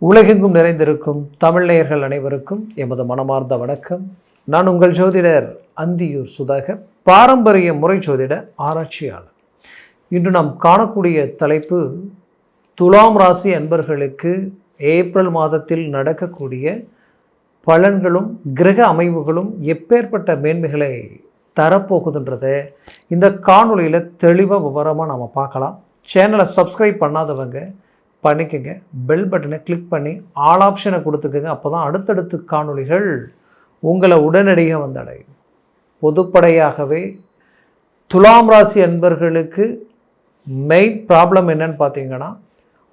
உலகெங்கும் நிறைந்திருக்கும் தமிழ் நேயர்கள் அனைவருக்கும் எமது மனமார்ந்த வணக்கம். நான் உங்கள் ஜோதிடர் அந்தியூர் சுதாகர், பாரம்பரிய முறை ஜோதிட ஆராய்ச்சியாளர். இன்று நாம் காணக்கூடிய தலைப்பு துலாம் ராசி அன்பர்களுக்கு ஏப்ரல் மாதத்தில் நடக்கக்கூடிய பலன்களும் கிரக அமைவுகளும் எப்பேற்பட்ட மேன்மைகளை தரப்போகுதுன்றதை இந்த காணொலியில் தெளிவாக விவரமாக நம்ம பார்க்கலாம். சேனலை சப்ஸ்கிரைப் பண்ணாதவங்க பண்ணிக்கோங்க, பெல் பட்டனை கிளிக் பண்ணி ஆல் ஆப்ஷனை கொடுத்துக்கோங்க. அப்போ தான் அடுத்தடுத்து காணொலிகள் உங்களை உடனடியாக வந்தடையும். பொதுப்படையாகவே துலாம் ராசி அன்பர்களுக்கு மெயின் ப்ராப்ளம் என்னன்னு பார்த்தீங்கன்னா,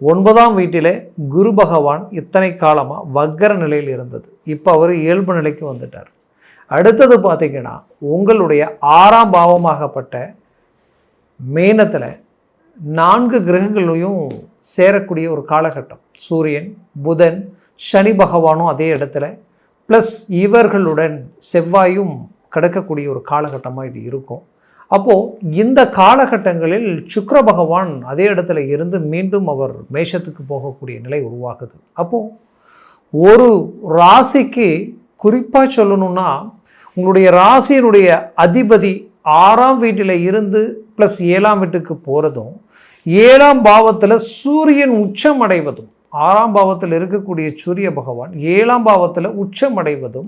9ஆம் வீட்டிலே குரு பகவான் இத்தனை காலமாக வக்கர நிலையில் இருந்தது. இப்போ அவர் இயல்பு நிலைக்கு வந்துட்டார். அடுத்தது பார்த்தீங்கன்னா, உங்களுடைய 6ஆம் பாவமாகப்பட்ட மீனத்தில் 4 கிரகங்களையும் சேரக்கூடிய ஒரு காலகட்டம். சூரியன், புதன், சனி பகவானும் அதே இடத்துல, ப்ளஸ் இவர்களுடன் செவ்வாயும் கிடக்கக்கூடிய ஒரு காலகட்டமாக இது இருக்கும். அப்போது இந்த காலகட்டங்களில் சுக்கிர பகவான் அதே இடத்துல இருந்து மீண்டும் அவர் மேஷத்துக்கு போகக்கூடிய நிலை உருவாகுது. அப்போது ஒரு ராசிக்கு குறிப்பாக சொல்லணும்னா, உங்களுடைய ராசியினுடைய அதிபதி 6ஆம் வீட்டில் இருந்து ப்ளஸ் 7ஆம் வீட்டுக்கு போகிறதும், 7ஆம் பாவத்தில் சூரியன் உச்சம் அடைவதும், 6ஆம் பாவத்தில் இருக்கக்கூடிய சூரிய பகவான் 7ஆம் பாவத்தில் உச்சம் அடைவதும்,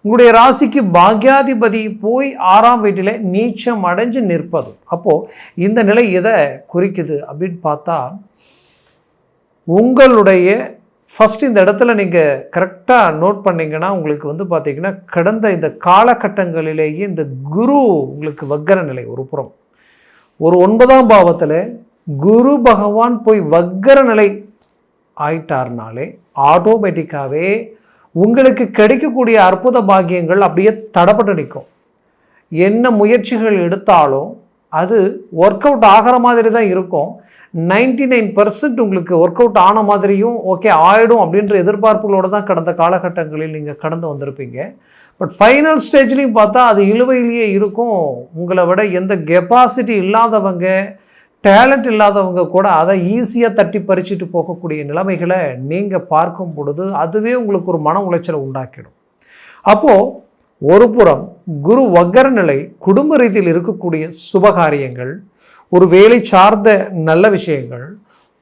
உங்களுடைய ராசிக்கு பாக்யாதிபதி போய் 6ஆம் வீட்டில் நீச்சம் அடைஞ்சு நிற்பதும். அப்போது இந்த நிலை எதை குறிக்குது அப்படின்னு பார்த்தா, உங்களுடைய ஃபஸ்ட் இந்த இடத்துல நீங்கள் கரெக்டாக நோட் பண்ணிங்கன்னா, உங்களுக்கு பார்த்திங்கன்னா கடந்த இந்த காலகட்டங்களிலேயே இந்த குரு உங்களுக்கு வக்கர நிலை ஒரு புறம், ஒரு 9ஆம் பாவத்தில் குரு பகவான் போய் வக்கர நிலை ஆயிட்டார்னாலே ஆட்டோமேட்டிக்காகவே உங்களுக்கு கிடைக்கக்கூடிய அற்புத பாக்கியங்கள் அப்படியே தடப்பட்டு நிற்கும். என்ன முயற்சிகள் எடுத்தாலும் அது ஒர்க் அவுட் ஆகிற மாதிரி தான் இருக்கும். 99% உங்களுக்கு ஒர்க் அவுட் ஆன மாதிரியும் ஓகே ஆகிடும் அப்படின்ற எதிர்பார்ப்புகளோடு தான் கடந்த காலகட்டங்களில் நீங்கள் கடந்து வந்திருப்பீங்க. பட் ஃபைனல் ஸ்டேஜ்லேயும் பார்த்தா அது இழுவையிலேயே இருக்கும். உங்களை விட எந்த கெப்பாசிட்டி இல்லாதவங்க, டேலண்ட் இல்லாதவங்க கூட அதை ஈஸியாக தட்டி பறிச்சுட்டு போகக்கூடிய நிலைமைகளை நீங்கள் பார்க்கும் பொழுது அதுவே உங்களுக்கு ஒரு மன உளைச்சலை உண்டாக்கிடும். அப்போது ஒரு புறம் குரு வக்கர நிலை குடும்ப ரீதியில் இருக்கக்கூடிய சுபகாரியங்கள், ஒரு வேலை சார்ந்த நல்ல விஷயங்கள்,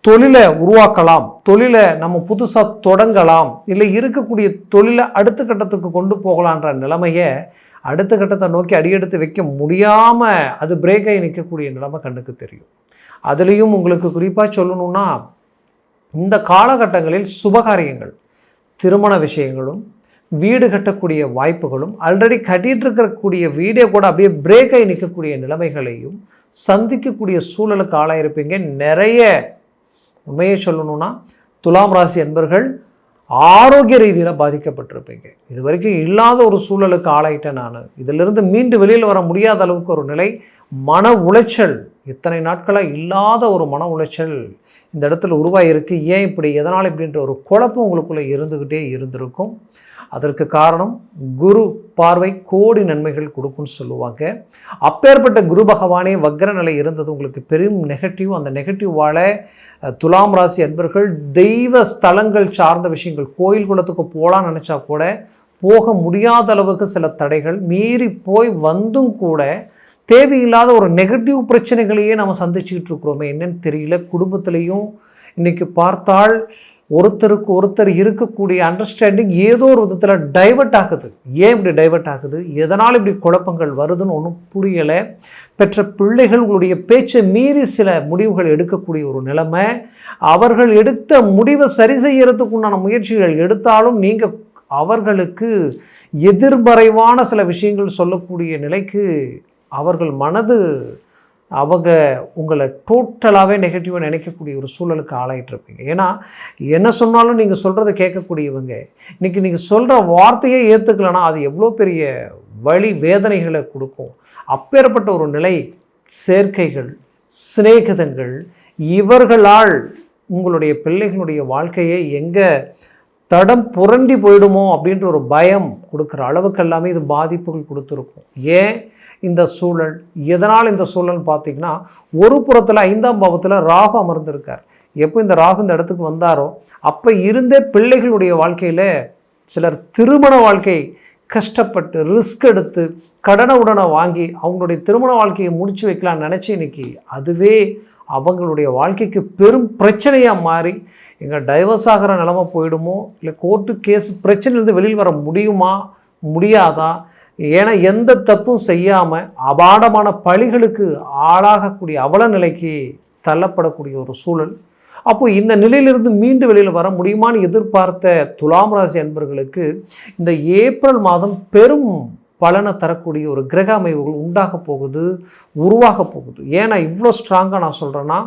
தொழிலை உருவாக்கலாம், தொழிலை நம்ம புதுசாக தொடங்கலாம், இல்லை இருக்கக்கூடிய தொழிலை அடுத்த கட்டத்துக்கு கொண்டு போகலான்ற நிலைமையை அடுத்த கட்டத்தை நோக்கி அடியெடுத்து வைக்க முடியாமல் அது பிரேக் ஆகி நிற்கக்கூடிய நிலைமை கண்ணுக்கு தெரியும். அதுலேயும் உங்களுக்கு குறிப்பாக சொல்லணும்னா, இந்த காலகட்டங்களில் சுபகாரியங்கள், திருமண விஷயங்களும், வீடு கட்டக்கூடிய வாய்ப்புகளும், ஆல்ரெடி கட்டிகிட்டு இருக்கக்கூடிய வீடே கூட அப்படியே பிரேக் ஆகி நிற்கக்கூடிய நிலைமைகளையும் சந்திக்கக்கூடிய சூழலுக்கு ஆளாயிருப்பீங்க. நிறைய உண்மையை சொல்லணும்னா, துலாம் ராசி அன்பர்கள் ஆரோக்கிய ரீதியில் பாதிக்கப்பட்டிருப்பீங்க. இது வரைக்கும் இல்லாத ஒரு சூழலுக்கு ஆளாயிட்டேன் நான், இதிலிருந்து மீண்டு வெளியில் வர முடியாத அளவுக்கு ஒரு நிலை, மன உளைச்சல், இத்தனை நாட்களாக இல்லாத ஒரு மன உளைச்சல் இந்த இடத்துல உருவாகிருக்கு. ஏன் இப்படி, எதனால் இப்படின்ற ஒரு குழப்பம் உங்களுக்குள்ளே இருந்துக்கிட்டே இருந்திருக்கும். அதற்கு காரணம் குரு பார்வை கோடி நன்மைகள் கொடுக்குன்னு சொல்லுவாங்க. அப்பேற்பட்ட குரு பகவானே வக்கர நிலை இருந்தது உங்களுக்கு பெரும் நெகட்டிவ். அந்த நெகட்டிவால் துலாம் ராசி அன்பர்கள் தெய்வ ஸ்தலங்கள் சார்ந்த விஷயங்கள், கோயில் குளத்துக்கு போகலான்னு நினச்சா கூட போக முடியாத அளவுக்கு சில தடைகள் மீறி போய் வந்தும் கூட தேவையில்லாத ஒரு நெகட்டிவ் பிரச்சனைகளையே நம்ம சந்திச்சுக்கிட்டு இருக்கிறோமே, என்னன்னு தெரியல. குடும்பத்திலையும் இன்றைக்கி பார்த்தால் ஒருத்தருக்கு ஒருத்தர் இருக்கக்கூடிய அண்டர்ஸ்டாண்டிங் ஏதோ ஒரு விதத்தில் டைவர்ட் ஆகுது. ஏன் இப்படி டைவர்ட் ஆகுது, எதனால் இப்படி குழப்பங்கள் வருதுன்னு ஒன்றும் புரியலை. பெற்ற பிள்ளைகள் உங்களுடைய பேச்சை மீறி சில முடிவுகள் எடுக்கக்கூடிய ஒரு நிலைமை. அவர்கள் எடுத்த முடிவை சரி செய்யறதுக்கு உண்டான முயற்சிகள் எடுத்தாலும் நீங்கள் அவர்களுக்கு எதிர்மறைவான சில விஷயங்கள் சொல்லக்கூடிய நிலைக்கு அவர்கள் மனது உங்களை டோட்டலாகவே நெகட்டிவாக நினைக்கக்கூடிய ஒரு சூழலுக்கு ஆளாயிட்டிருப்பீங்க. ஏன்னா என்ன சொன்னாலும் நீங்கள் சொல்கிறத கேட்கக்கூடியவங்க இன்றைக்கி நீங்கள் சொல்கிற வார்த்தையே ஏற்றுக்கலைன்னா அது எவ்வளோ பெரிய வலி வேதனைகளை கொடுக்கும். அப்பேற்பட்ட ஒரு நிலை, சேர்க்கைகள், சிநேகிதங்கள், இவர்களால் உங்களுடைய பிள்ளைகளுடைய வாழ்க்கையை எங்கே தடம் புரண்டி போயிடுமோ அப்படின்ற ஒரு பயம் கொடுக்குற அளவுக்கு எல்லாமே இது பாதிப்புகள் கொடுத்துருக்கும். ஏன் இந்த சூழல், எதனால் இந்த சூழல் பார்த்தீங்கன்னா, ஒரு புறத்தில் 5ஆம் பாவத்தில் ராகு அமர்ந்திருக்கார். எப்போ இந்த ராகு இந்த இடத்துக்கு வந்தாரோ அப்போ இருந்தே பிள்ளைகளுடைய வாழ்க்கையில் சிலர் திருமண வாழ்க்கை கஷ்டப்பட்டு ரிஸ்க் எடுத்து கடனை உடனே வாங்கி அவங்களுடைய திருமண வாழ்க்கையை முடிச்சு வைக்கலாம்னு நினச்சி இன்னைக்கு அதுவே அவங்களுடைய வாழ்க்கைக்கு பெரும் பிரச்சனையாக மாறி எங்கள் டைவர்ஸ் ஆகிற நிலமை போயிடுமோ, இல்லை கோர்ட்டு கேஸ் பிரச்சனையிலேருந்து வெளியில் வர முடியுமா முடியாதா, ஏன்னா எந்த தப்பும் செய்யாமல் அபாடமான பழிகளுக்கு ஆளாகக்கூடிய அவல நிலைக்கு தள்ளப்படக்கூடிய ஒரு சூழல். அப்போது இந்த நிலையிலிருந்து மீண்டு வெளியில் வர முடியுமான்னு எதிர்பார்த்த துலாம் ராசி அன்பர்களுக்கு இந்த ஏப்ரல் மாதம் பெரும் பலனை தரக்கூடிய ஒரு கிரக அமைவுகள் உண்டாக போகுது, உருவாக போகுது. ஏன்னா இவ்வளோ ஸ்ட்ராங்காக நான் சொல்கிறேன்னா,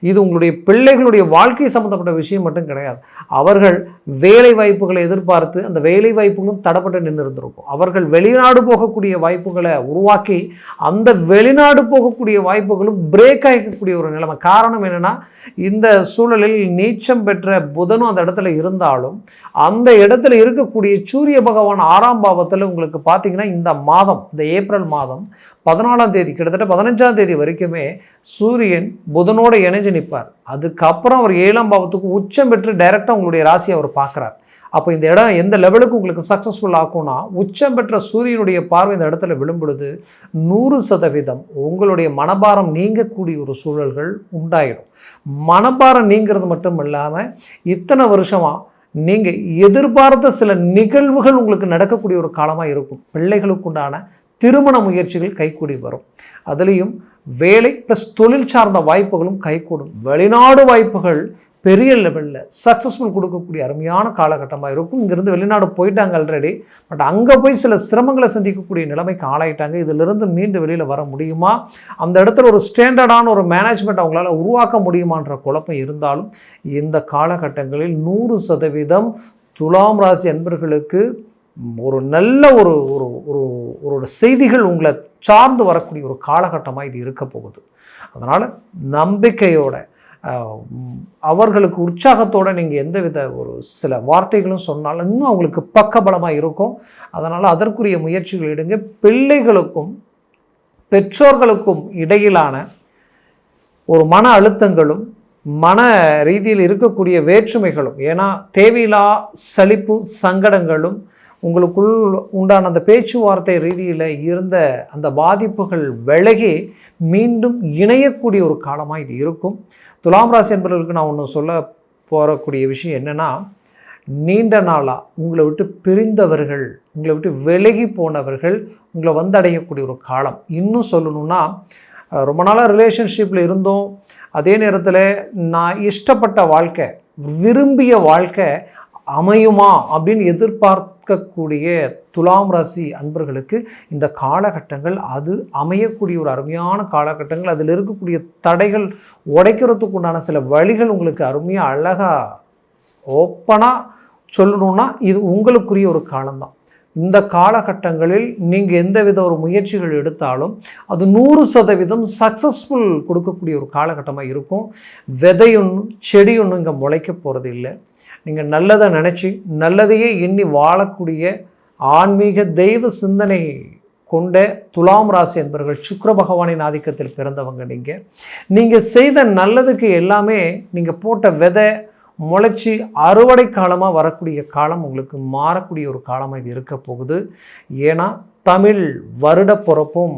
இது உங்களுடைய பிள்ளைகளுடைய வாழ்க்கை சம்மந்தப்பட்ட விஷயம் மட்டும் கிடையாது. அவர்கள் வேலை வாய்ப்புகளை எதிர்பார்த்து அந்த வேலை வாய்ப்புகளும் தடப்பட்டு நின்று இருந்திருக்கும். அவர்கள் வெளிநாடு போகக்கூடிய வாய்ப்புகளை உருவாக்கி அந்த வெளிநாடு போகக்கூடிய வாய்ப்புகளும் பிரேக் ஆகிக்கக்கூடிய ஒரு நிலைமை. காரணம் என்னென்னா, இந்த சூழலில் நீச்சம் பெற்ற புதனும் அந்த இடத்துல இருந்தாலும் அந்த இடத்துல இருக்கக்கூடிய சூரிய பகவான் 6ஆம் பாவத்தில் உங்களுக்கு பார்த்தீங்கன்னா இந்த மாதம், இந்த ஏப்ரல் மாதம் 14ஆம் தேதி கிட்டத்தட்ட 15ஆம் தேதி வரைக்குமே சூரியன் புதனோடு இணைஞ்சு நிற்பார். அதுக்கப்புறம் அவர் 7ஆம் பாவத்துக்கு உச்சம் பெற்று டைரெக்டாக உங்களுடைய ராசியை அவர் பார்க்குறார். அப்போ இந்த இடம் எந்த லெவலுக்கு உங்களுக்கு சக்ஸஸ்ஃபுல் ஆகும்னா, உச்சம் பெற்ற சூரியனுடைய பார்வை இந்த இடத்துல விழும்பொழுது 100% உங்களுடைய மனபாரம் நீங்கக்கூடிய ஒரு சூழல்கள் உண்டாயிடும். மனபாரம் நீங்கிறது மட்டும் இல்லாமல் இத்தனை வருஷமாக நீங்கள் எதிர்பார்த்த சில நிகழ்வுகள் உங்களுக்கு நடக்கக்கூடிய ஒரு காலமாக இருக்கும். பிள்ளைகளுக்குண்டான திருமண முயற்சிகள் கைகூடி வரும். அதுலேயும் வேலை ப்ளஸ் தொழில் சார்ந்த வாய்ப்புகளும் கைகூடும். வெளிநாடு வாய்ப்புகள் பெரிய லெவலில் சக்ஸஸ்ஃபுல் கொடுக்கக்கூடிய அருமையான காலகட்டமாக இருக்கும். இங்கேருந்து வெளிநாடு போயிட்டாங்க ஆல்ரெடி, பட் அங்கே போய் சில சிரமங்களை சந்திக்கக்கூடிய நிலைமைக்கு ஆளாயிட்டாங்க. இதிலிருந்து மீண்டு வெளியில் வர முடியுமா, அந்த இடத்துல ஒரு ஸ்டாண்டர்டான ஒரு மேனேஜ்மெண்ட் அவங்களால உருவாக்க முடியுமான்ற குழப்பம் இருந்தாலும் இந்த காலகட்டங்களில் 100% துலாம் ராசி அன்பர்களுக்கு ஒரு நல்ல ஒரு செய்திகள் உங்களை சார்ந்து வரக்கூடிய ஒரு காலகட்டமாக இது இருக்க போகுது. அதனால் நம்பிக்கையோட அவர்களுக்கு உற்சாகத்தோடு நீங்கள் எந்தவித ஒரு சில வார்த்தைகளும் சொன்னாலும் இன்னும் அவங்களுக்கு பக்கபலமாக இருக்கும். அதனால் அதற்குரிய முயற்சிகள் எடுங்க. பிள்ளைகளுக்கும் பெற்றோர்களுக்கும் இடையிலான ஒரு மன அழுத்தங்களும் மன ரீதியில் இருக்கக்கூடிய வேற்றுமைகளும், ஏன்னா தேவையில்லா சலிப்பு சங்கடங்களும் உங்களுக்குள் உண்டான அந்த பேச்சுவார்த்தை ரீதியில் இருந்த அந்த பாதிப்புகள் விலகி மீண்டும் இணையக்கூடிய ஒரு காலமாக இது இருக்கும். துலாம் ராசி என்பவர்களுக்கு நான் ஒன்று சொல்ல போகக்கூடிய விஷயம் என்னென்னா, நீண்ட நாளாக உங்களை விட்டு பிரிந்தவர்கள், உங்களை விட்டு விலகி போனவர்கள் உங்களை வந்தடையக்கூடிய ஒரு காலம். இன்னும் சொல்லணுன்னா, ரொம்ப நாளாக ரிலேஷன்ஷிப்பில் இருந்தோம், அதே நேரத்தில் நான் இஷ்டப்பட்ட வாழ்க்கை, விரும்பிய வாழ்க்கை அமையுமா அப்படின்னு எதிர்பார்க்கக்கூடிய துலாம் ராசி அன்பர்களுக்கு இந்த காலகட்டங்கள் அது அமையக்கூடிய ஒரு அருமையான காலகட்டங்கள். அதில் இருக்கக்கூடிய தடைகள் உடைக்கிறதுக்கு உண்டான சில வழிகள் உங்களுக்கு அருமையாக அழகாக ஓப்பனாக சொல்லணுன்னா இது உங்களுக்குரிய ஒரு காலம்தான். இந்த காலகட்டங்களில் நீங்கள் எந்தவித ஒரு முயற்சிகள் எடுத்தாலும் அது 100% சக்ஸஸ்ஃபுல் கொடுக்கக்கூடிய ஒரு காலகட்டமாக இருக்கும். விதையொன்றும் செடியொன்றும் இங்கே முளைக்க போகிறது இல்லை. நீங்கள் நல்லதை நினச்சி நல்லதையே எண்ணி வாழக்கூடிய ஆன்மீக தெய்வ சிந்தனை கொண்ட துலாம் ராசி என்பவர்கள், சுக்கிர பகவானின் ஆதிக்கத்தில் பிறந்தவங்க. நீங்கள் செய்த நல்லதுக்கு எல்லாமே நீங்கள் போட்ட விதை முளைச்சி அறுவடை காலமாக வரக்கூடிய காலம் உங்களுக்கு மாறக்கூடிய ஒரு காலமாக இது இருக்க போகுது. ஏன்னா தமிழ் வருட பிறப்பும்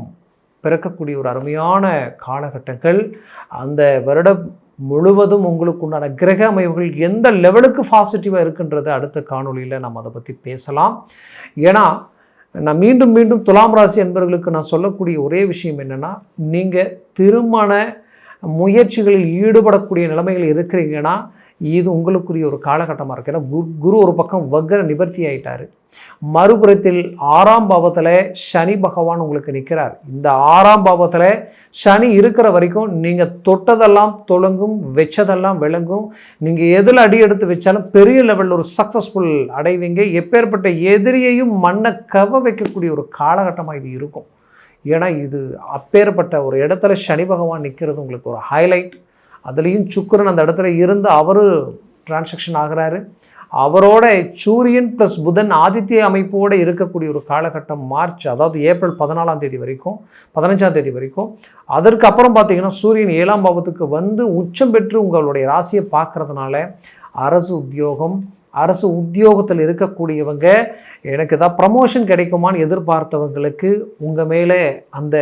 பிறக்கக்கூடிய ஒரு அருமையான காலகட்டங்கள். அந்த வருடம் முழுவதும் உங்களுக்கு உண்டான கிரக அமைவுகள் எந்த லெவலுக்கு பாசிட்டிவாக இருக்குன்றது அடுத்த காணொலியில் நம்ம அதை பற்றி பேசலாம். ஏன்னா நான் மீண்டும் மீண்டும் துலாம் ராசி என்பவர்களுக்கு நான் சொல்லக்கூடிய ஒரே விஷயம் என்னென்னா, நீங்கள் திருமண முயற்சிகளில் ஈடுபடக்கூடிய நிலைமைகள் இருக்கிறீங்கன்னா இது உங்களுக்குரிய ஒரு காலகட்டமாக இருக்குது. ஏன்னா குரு ஒரு பக்கம் வக்ர நிவர்த்தி ஆகிட்டார், மறுபுறத்தில் 6ஆம் பாவத்தில் சனி பகவான் உங்களுக்கு நிற்கிறார். இந்த 6ஆம் பாவத்தில் சனி இருக்கிற வரைக்கும் நீங்கள் தொட்டதெல்லாம் தொலங்கும், வச்சதெல்லாம் விளங்கும். நீங்கள் எதில் அடி எடுத்து வச்சாலும் பெரிய லெவலில் ஒரு சக்ஸஸ்ஃபுல் அடைவீங்க. எப்பேற்பட்ட எதிரியையும் மண்ணை கவ வைக்கக்கூடிய ஒரு காலகட்டமாக இது இருக்கும். ஏன்னா இது அப்பேற்பட்ட ஒரு இடத்துல சனி பகவான் நிற்கிறது உங்களுக்கு ஒரு ஹைலைட். அதுலேயும் சுக்கிரன் அந்த இடத்துல இருந்து அவர் டிரான்சாக்ஷன் ஆகிறாரு. அவரோட சூரியன் ப்ளஸ் புதன் ஆதித்ய அமைப்போடு இருக்கக்கூடிய ஒரு காலகட்டம் மார்ச், அதாவது ஏப்ரல் 14ஆம் தேதி வரைக்கும், 15ஆம் தேதி வரைக்கும். அதற்கு அப்புறம் பார்த்தீங்கன்னா சூரியன் 7ஆம் பாவத்துக்கு வந்து உச்சம் பெற்று உங்களுடைய ராசியை பார்க்கறதுனால அரசு உத்தியோகத்தில் இருக்கக்கூடியவங்க எனக்கு ஏதாவது ப்ரமோஷன் கிடைக்குமான்னு எதிர்பார்த்தவங்களுக்கு உங்கள் மேலே அந்த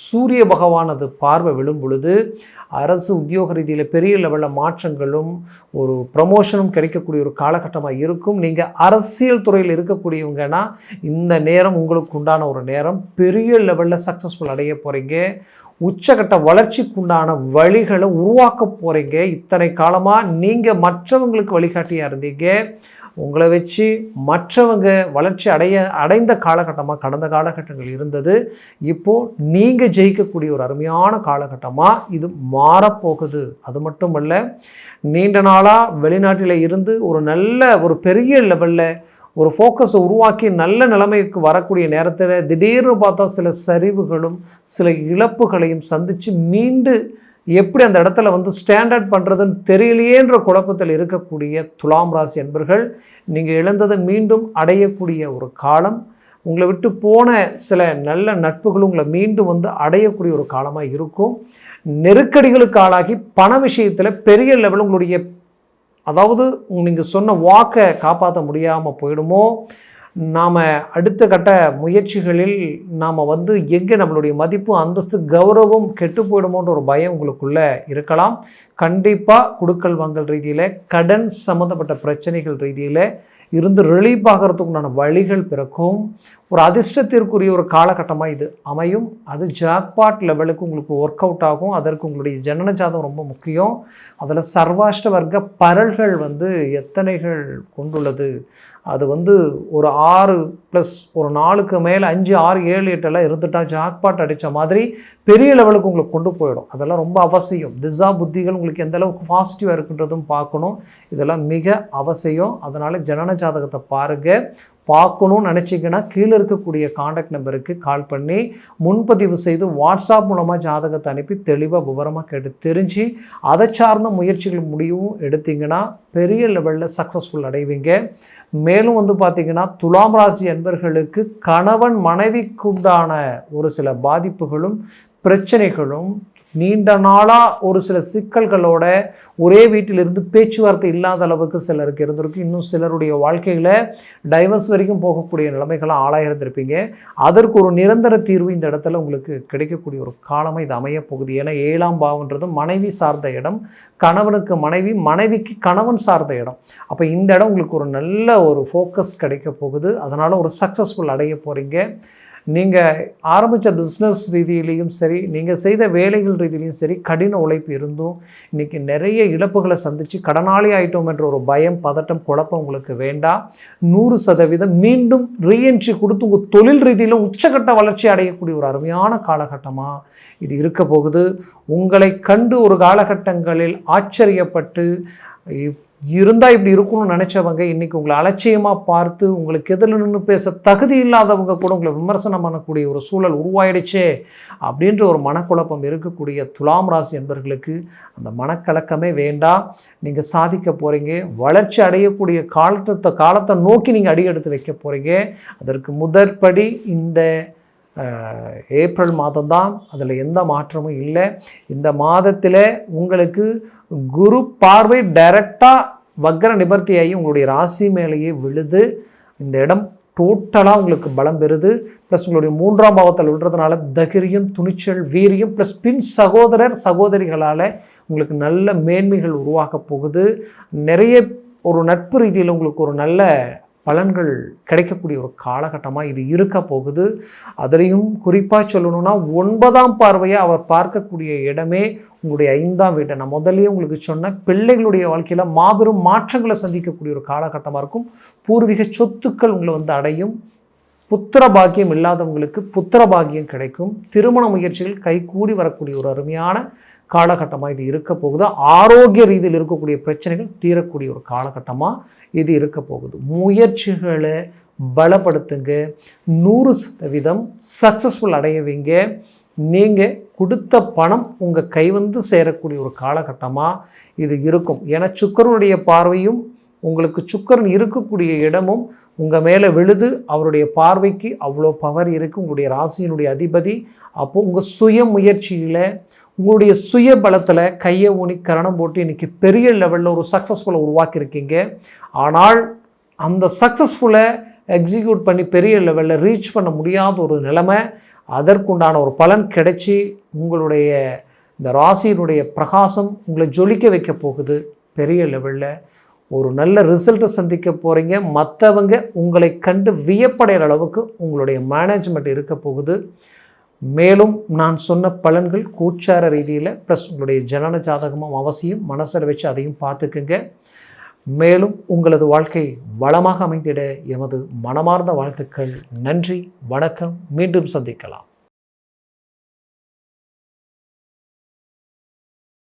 சூரிய பகவானது பார்வை விழும் பொழுது அரசு உத்தியோக ரீதியில் பெரிய லெவலில் மாற்றங்களும் ஒரு ப்ரமோஷனும் கிடைக்கக்கூடிய ஒரு காலகட்டமாக இருக்கும். நீங்கள் அரசியல் துறையில் இருக்கக்கூடியவங்கன்னா இந்த நேரம் உங்களுக்கு உண்டான ஒரு நேரம். பெரிய லெவலில் சக்ஸஸ்ஃபுல் அடைய போகிறீங்க. உச்சகட்ட வளர்ச்சிக்குண்டான வழிகளை உருவாக்க போகிறீங்க. இத்தனை காலமாக நீங்கள் மற்றவங்களுக்கு வழிகாட்டியாக இருந்தீங்க. உங்களை வச்சு மற்றவங்க வளர்ச்சி அடைந்த காலகட்டமாக கடந்த காலகட்டங்கள் இருந்தது. இப்போது நீங்கள் ஜெயிக்கக்கூடிய ஒரு அருமையான காலகட்டமாக இது மாறப்போகுது. அது மட்டுமல்ல, நீண்ட நாளாக வெளிநாட்டில் இருந்து ஒரு பெரிய லெவலில் ஒரு ஃபோக்கஸை உருவாக்கி நல்ல நிலைமைக்கு வரக்கூடிய நேரத்தில் திடீர்னு பார்த்தா சில சரிவுகளும் சில இழப்புகளையும் சந்தித்து மீண்டு எப்படி அந்த இடத்துல வந்து ஸ்டாண்டர்ட் பண்ணுறதுன்னு தெரியலையேன்ற குழப்பத்தில் இருக்கக்கூடிய துலாம் ராசி அன்பர்கள், நீங்கள் இழந்ததை மீண்டும் அடையக்கூடிய ஒரு காலம். உங்களை விட்டு போன சில நல்ல நட்புகளும் உங்களை மீண்டும் வந்து அடையக்கூடிய ஒரு காலமாக இருக்கும். நெருக்கடிகளுக்கு ஆளாகி பண விஷயத்தில் பெரிய லெவலில் உங்களுடைய நீங்கள் சொன்ன வாக்கை காப்பாற்ற முடியாமல் போயிடுமோ, நாம் அடுத்த கட்ட முயற்சிகளில் நாம் வந்து எங்கே நம்மளுடைய மதிப்பு, அந்தஸ்து, கௌரவம் கெட்டு போயிடுமோன்ற ஒரு பயம் உங்களுக்குள்ளே இருக்கலாம். கண்டிப்பாக குடுக்கல் வாங்கல் ரீதியில், கடன் சம்மந்தப்பட்ட பிரச்சனைகள் ரீதியில் இருந்து ரிலீஃப் ஆகிறதுக்குண்டான வழிகள் பிறக்கும். ஒரு அதிர்ஷ்டத்திற்குரிய ஒரு காலகட்டமாக இது அமையும். அது ஜாக்பாட் லெவலுக்கு உங்களுக்கு ஒர்க் அவுட் ஆகும். அதற்கு உங்களுடைய ஜனன ஜாதகம் ரொம்ப முக்கியம். அதில் சர்வாஷ்ட வர்க்க பரல்கள் வந்து எத்தனைகள் கொண்டுள்ளது, அது வந்து ஒரு 6 + ஒரு 4க்கு மேலே 5, 6, 7, 8 இருந்துட்டால் ஜாக்பாட் அடித்த மாதிரி பெரிய லெவலுக்கு உங்களுக்கு கொண்டு போயிடும். அதெல்லாம் ரொம்ப அவசியம். திசா புத்திகள் உங்களுக்கு எந்த அளவுக்கு பாசிட்டிவாக இருக்குன்றதும் பார்க்கணும். இதெல்லாம் மிக அவசியம். அதனால் ஜனன ஜாதகத்தை பாருங்கள். பார்க்கணும்னு நினச்சிங்கன்னா கீழே இருக்கக்கூடிய காண்டாக்ட் நம்பருக்கு கால் பண்ணி முன்பதிவு செய்து வாட்ஸ்அப் மூலமாக ஜாதகத்தை அனுப்பி தெளிவாக விவரமாக கேட்டு தெரிஞ்சு அதை சார்ந்த முயற்சிகள் முடிவும் எடுத்திங்கன்னா பெரிய லெவலில் சக்ஸஸ்ஃபுல் அடைவீங்க. மேலும் வந்து பார்த்திங்கன்னா துலாம் ராசி அன்பர்களுக்கு கணவன் மனைவிக்குண்டான ஒரு சில பாதிப்புகளும் பிரச்சனைகளும் நீண்ட நாளாக ஒரு சில சிக்கல்களோட ஒரே வீட்டிலிருந்து பேச்சுவார்த்தை இல்லாத அளவுக்கு சிலருக்கு இருந்திருக்கு. இன்னும் சிலருடைய வாழ்க்கையில் டைவர்ஸ் வரைக்கும் போகக்கூடிய நிலைமைகளாக ஆளாயிருந்திருப்பீங்க. அதற்கு ஒரு நிரந்தர தீர்வு இந்த இடத்துல உங்களுக்கு கிடைக்கக்கூடிய ஒரு காலமாக இது அமைய போகுது. ஏன்னா 7ஆம் பாவன்றது மனைவி சார்ந்த இடம், கணவனுக்கு மனைவி, மனைவிக்கு கணவன் சார்ந்த இடம். அப்போ இந்த இடம் உங்களுக்கு ஒரு நல்ல ஒரு ஃபோக்கஸ் கிடைக்க போகுது. அதனால் ஒரு சக்ஸஸ்ஃபுல் அடைய போகிறீங்க. நீங்கள் ஆரம்பித்த பிஸ்னஸ் ரீதியிலையும் சரி, நீங்கள் செய்த வேலைகள் ரீதியிலையும் சரி, கடின உழைப்பு இருந்தும் இன்றைக்கி நிறைய இழப்புகளை சந்தித்து கடனாளி ஆகிட்டோம் என்ற ஒரு பயம், பதட்டம், குழப்பம் உங்களுக்கு வேண்டாம். 100% மீண்டும் ரீஎன்ட்ரி கொடுத்து உங்கள் தொழில் ரீதியில் உச்சக்கட்ட வளர்ச்சி அடையக்கூடிய ஒரு அருமையான காலகட்டமாக இது இருக்க போகுது. உங்களை கண்டு ஒரு காலகட்டங்களில் ஆச்சரியப்பட்டு இருந்தால் இப்படி இருக்கணும்னு நினச்சவங்க இன்றைக்கி உங்களை அலட்சியமாக பார்த்து உங்களுக்கு எதில் நின்று பேச தகுதி இல்லாதவங்க கூட உங்களை விமர்சனம் பண்ணக்கூடிய ஒரு சூழல் உருவாயிடுச்சே அப்படின்ற ஒரு மனக்குழப்பம் இருக்கக்கூடிய துலாம் ராசி என்பவர்களுக்கு அந்த மனக்கலக்கமே வேண்டாம். நீங்கள் சாதிக்க போகிறீங்க. வளர்ச்சி அடையக்கூடிய காலத்தை நோக்கி நீங்கள் அடி எடுத்து வைக்க போகிறீங்க. அதற்கு முதற்படி இந்த ஏப்ரல் மாதம் தான். அதில் எந்த மாற்றமும் இல்லை. இந்த மாதத்தில் உங்களுக்கு குரு பார்வை டைரக்டாக வக்ர நிவர்த்தியாகி உங்களுடைய ராசி மேலேயே விழுது. இந்த இடம் டோட்டலாக உங்களுக்கு பலம் பெறுது. ப்ளஸ் உங்களுடைய 3ஆம் பாவத்தில் விழுறதுனால தைரியம், துணிச்சல், வீரியம் ப்ளஸ் பின் சகோதரிகளால் உங்களுக்கு நல்ல மேன்மைகள் உருவாக்க போகுது. நிறைய ஒரு நட்பு ரீதியில் உங்களுக்கு ஒரு நல்ல பலன்கள் கிடைக்கக்கூடிய ஒரு காலகட்டமாக இது இருக்க போகுது. அதுலேயும் குறிப்பாக சொல்லணும்னா 9ஆம் பார்வையை அவர் பார்க்கக்கூடிய இடமே உங்களுடைய 5ஆம் வீட்டை. நான் முதல்லையே உங்களுக்கு சொன்ன பிள்ளைகளுடைய வாழ்க்கையில் மாபெரும் மாற்றங்களை சந்திக்கக்கூடிய ஒரு காலகட்டமாக இருக்கும். பூர்வீக சொத்துக்கள் உங்களை வந்து அடையும். புத்திர பாக்கியம் இல்லாதவங்களுக்கு புத்திர பாக்கியம் கிடைக்கும். திருமண முயற்சிகள் கைகூடி வரக்கூடிய ஒரு அருமையான காலகட்டமாக இது இருக்க போகுது. ஆரோக்கிய ரீதியில் இருக்கக்கூடிய பிரச்சனைகள் தீரக்கூடிய ஒரு காலகட்டமாக இது இருக்க போகுது. முயற்சிகளை பலப்படுத்துங்க. 100% சக்ஸஸ்ஃபுல் அடையவீங்க. நீங்கள் கொடுத்த பணம் உங்கள் கை வந்து சேரக்கூடிய ஒரு காலகட்டமாக இது இருக்கும். ஏன்னா சுக்கிரனுடைய பார்வையும் உங்களுக்கு சுக்கிரன் இருக்கக்கூடிய இடமும் உங்கள் மேலே விழுது. அவருடைய பார்வைக்கு அவ்வளோ பவர் இருக்குது. உங்களுடைய ராசியினுடைய அதிபதி. அப்போது உங்கள் சுய முயற்சியில், உங்களுடைய சுய பலத்தில் கையை ஊனி கரணம் போட்டு இன்றைக்கி பெரிய லெவலில் ஒரு சக்ஸஸ்ஃபுல்லை உருவாக்கியிருக்கீங்க. ஆனால் அந்த சக்ஸஸ்ஃபுல்லை எக்ஸிக்யூட் பண்ணி பெரிய லெவலில் ரீச் பண்ண முடியாத ஒரு நிலைமை, அதற்குண்டான ஒரு பலன் கிடைச்சி உங்களுடைய இந்த ராசியினுடைய பிரகாசம் உங்களை ஜொலிக்க வைக்க போகுது. பெரிய லெவலில் ஒரு நல்ல ரிசல்ட்டை சந்திக்க போகிறீங்க. மற்றவங்க உங்களை கண்டு வியப்படைகிற அளவுக்கு உங்களுடைய மேனேஜ்மெண்ட் இருக்க போகுது. மேலும் நான் சொன்ன பலன்கள் கோச்சார ரீதியில் ப்ளஸ் உங்களுடைய ஜனன ஜாதகமும் அவசியம் மனசில் வச்சு அதையும் பார்த்துக்குங்க. மேலும் உங்களது வாழ்க்கை வளமாக அமைந்திட எமது மனமார்ந்த வாழ்த்துக்கள். நன்றி, வணக்கம். மீண்டும் சந்திக்கலாம்.